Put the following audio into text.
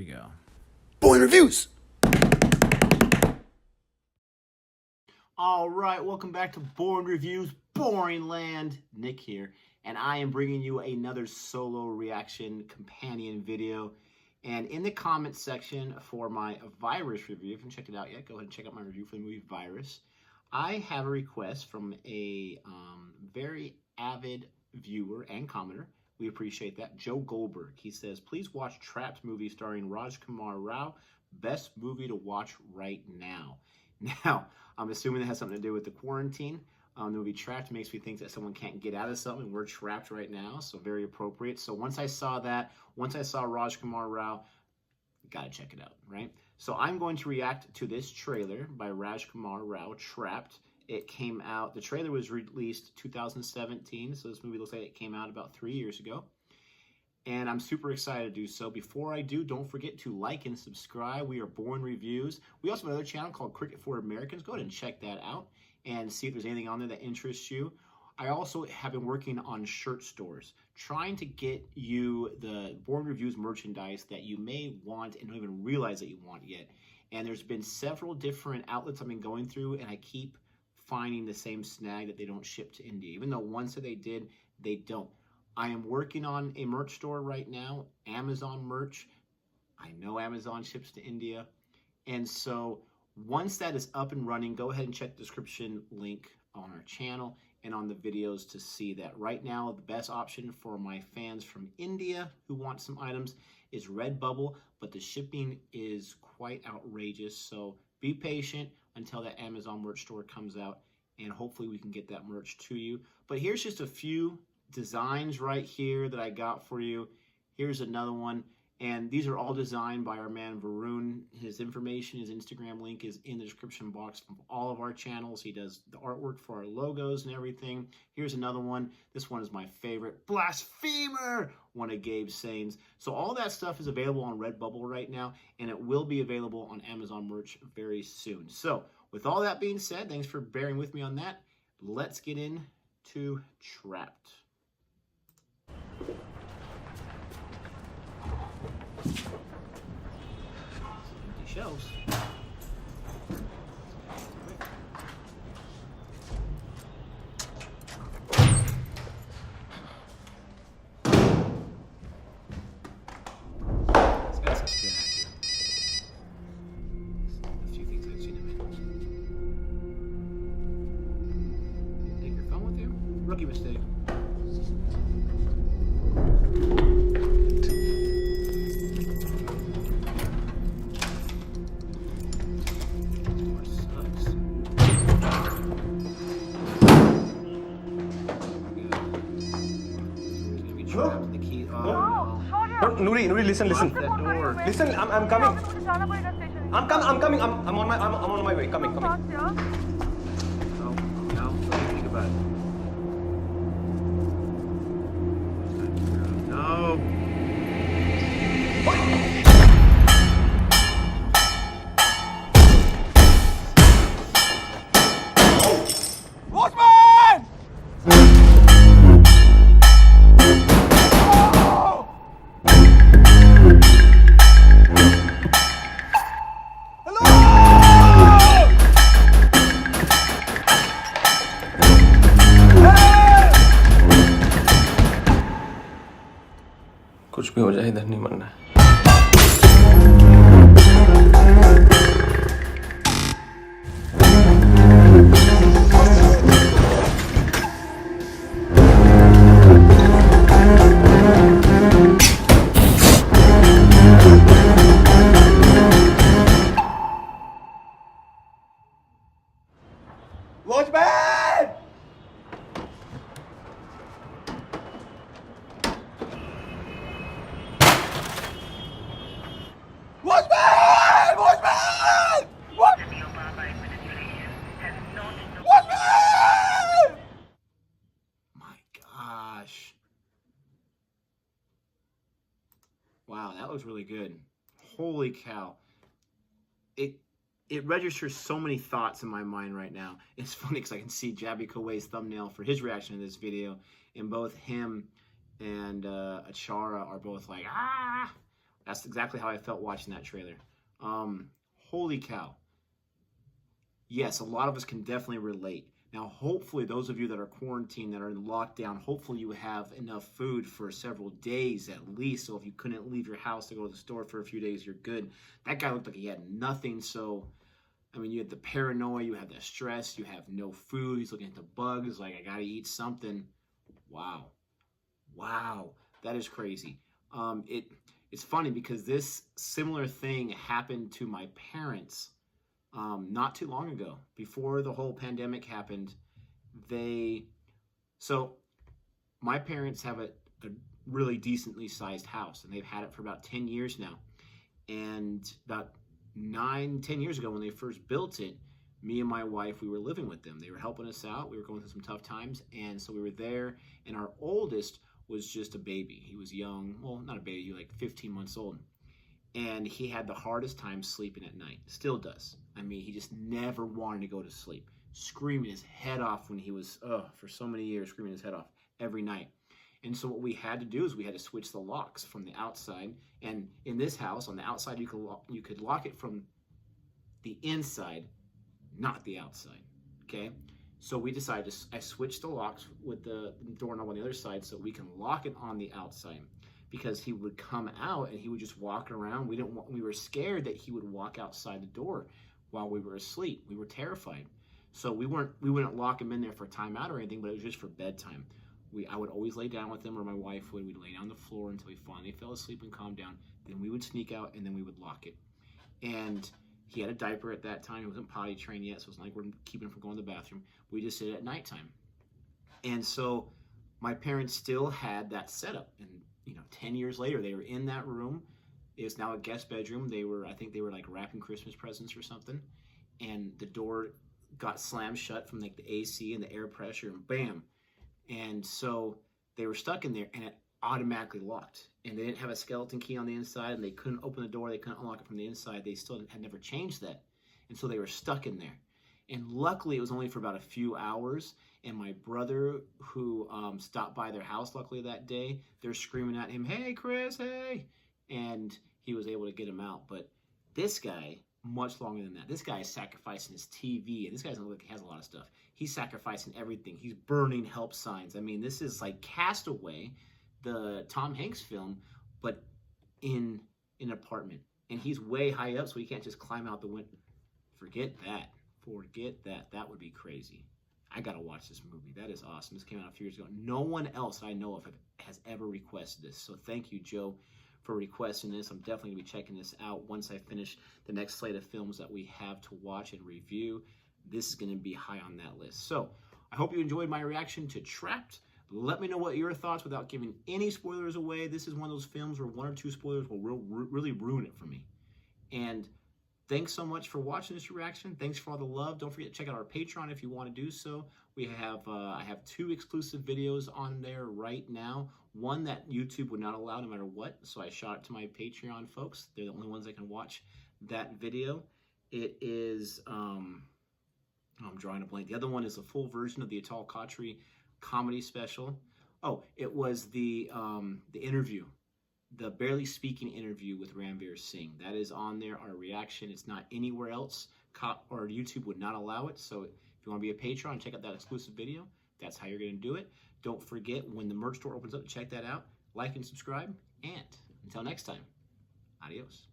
we go. Boring Reviews! All right, welcome back to Boring Reviews, Boring Land. Nick here, and I am bringing you another solo reaction companion video. And in the comments section for my Virus review, if you haven't checked it out yet, go ahead and check out my review for the movie Virus. I have a request from a very avid viewer and commenter. We appreciate that. Joe Goldberg. He says, please watch Trapped movie starring Rajkummar. Best movie to watch right now. Now, I'm assuming that has something to do with the quarantine. The movie Trapped makes me think that someone can't get out of something. We're trapped right now, so very appropriate. So once I saw that, once I saw Rajkummar, gotta check it out, right? So I'm going to react to this trailer by Rajkummar, Trapped. It came out, the trailer was released 2017, so this movie looks like it came out about 3 years ago. And I'm super excited to do so. Before I do, don't forget to like and subscribe. We are Boring Reviews. We also have another channel called Cricket for Americans. Go ahead and check that out and see if there's anything on there that interests you. I also have been working on shirt stores, trying to get you the Boring Reviews merchandise that you may want and don't even realize that you want yet. And there's been several different outlets I've been going through, and I keep finding the same snag that they don't ship to India. Even though one said they did, they don't. I am working on a merch store right now, Amazon merch. I know Amazon ships to India. And so once that is up and running, go ahead and check the description link on our channel and on the videos to see that. Right now, the best option for my fans from India who want some items is Redbubble, but the shipping is quite outrageous. So be patient until that Amazon merch store comes out, and hopefully we can get that merch to you. But here's just a few designs right here that I got for you. Here's another one, and these are all designed by our man Varun. His information, his Instagram link is in the description box from all of our channels. He does the artwork for our logos and everything. Here's another one. This one is my favorite, Blasphemer, one of Gabe's sayings. So all that stuff is available on Redbubble right now, and it will be available on Amazon merch very soon. So with all that being said, thanks for bearing with me on that. Let's get into Trapped. Empty shelves. This guy's such a good actor. A few things I've seen him in. Take your phone with you? Rookie mistake. Hello? The key. Oh, No, Nuri, listen. Lock that door. Listen, I'm coming. I'm coming. I'm on my way. Coming. No, what do you think about it? No. Watchman! कुछ भी हो जाए इधर नहीं मरना है। Watchman! Watchman! Watchman! Watchman! My gosh. Wow, that looks really good. Holy cow. It registers so many thoughts in my mind right now. It's funny because I can see Jabby Koway's thumbnail for his reaction to this video, and both him and Achara are both like, ah, That's exactly how I felt watching that trailer. Holy cow. Yes, a lot of us can definitely relate. Now, hopefully, those of you that are quarantined, that are in lockdown, hopefully you have enough food for several days at least. So if you couldn't leave your house to go to the store for a few days, you're good. That guy looked like he had nothing. So, I mean, you had the paranoia, you have the stress, you have no food. He's looking at the bugs, like, I got to eat something. Wow. Wow. That is crazy. It's funny because this similar thing happened to my parents not too long ago. Before the whole pandemic happened, so my parents have a really decently sized house, and they've had it for about 10 years now. And about 9, 10 years ago when they first built it, me and my wife, we were living with them. They were helping us out. We were going through some tough times. And so we were there, and our oldest was just a baby. He was young. Well, not a baby, like 15 months old. And he had the hardest time sleeping at night. Still does. I mean, he just never wanted to go to sleep. Screaming his head off when he was, for so many years, screaming his head off every night. And so what we had to do is we had to switch the locks from the outside. And in this house, on the outside, you could lock it from the inside, not the outside. Okay? So we decided I switched the locks with the doorknob on the other side so we can lock it on the outside. Because he would come out and he would just walk around. We were scared that he would walk outside the door while we were asleep. We were terrified. So we wouldn't lock him in there for timeout or anything, but it was just for bedtime. I would always lay down with him, or my wife would. We'd lay down on the floor until he finally fell asleep and calmed down. Then we would sneak out and then we would lock it. And he had a diaper at that time. He wasn't potty trained yet, so it's not like we're keeping him from going to the bathroom. We just did it at nighttime. And so my parents still had that setup. And 10 years later, they were in that room. It's now a guest bedroom. I think they were like wrapping Christmas presents or something. And the door got slammed shut from like the AC and the air pressure, and bam. And so they were stuck in there, and it automatically locked. And they didn't have a skeleton key on the inside, and they couldn't open the door. They couldn't unlock it from the inside. They still had never changed that. And so they were stuck in there. And luckily, it was only for about a few hours. And my brother, who stopped by their house, luckily that day, they're screaming at him, "Hey, Chris, hey!" And he was able to get him out. But this guy, much longer than that. This guy is sacrificing his TV. And this guy doesn't look like he has a lot of stuff. He's sacrificing everything. He's burning help signs. I mean, this is like Castaway, the Tom Hanks film, but in an apartment. And he's way high up, so he can't just climb out the window. Forget that. Forget that. That would be crazy. I got to watch this movie. That is awesome. This came out a few years ago. No one else I know of has ever requested this. So thank you, Joe, for requesting this. I'm definitely going to be checking this out once I finish the next slate of films that we have to watch and review. This is going to be high on that list. So I hope you enjoyed my reaction to Trapped. Let me know what your thoughts without giving any spoilers away. This is one of those films where 1 or 2 spoilers will really ruin it for me. And thanks so much for watching this reaction. Thanks for all the love. Don't forget to check out our Patreon if you want to do so. We have I have 2 exclusive videos on there right now. One that YouTube would not allow no matter what, so I shot it to my Patreon folks. They're the only ones that can watch that video. It is I'm drawing a blank. The other one is a full version of the Atal Khatri comedy special. Oh, it was the interview. The Barely Speaking interview with Ranveer Singh. That is on there, our reaction. It's not anywhere else, or YouTube would not allow it. So if you want to be a patron, check out that exclusive video. That's how you're going to do it. Don't forget, when the merch store opens up, check that out. Like and subscribe. And until next time, adios.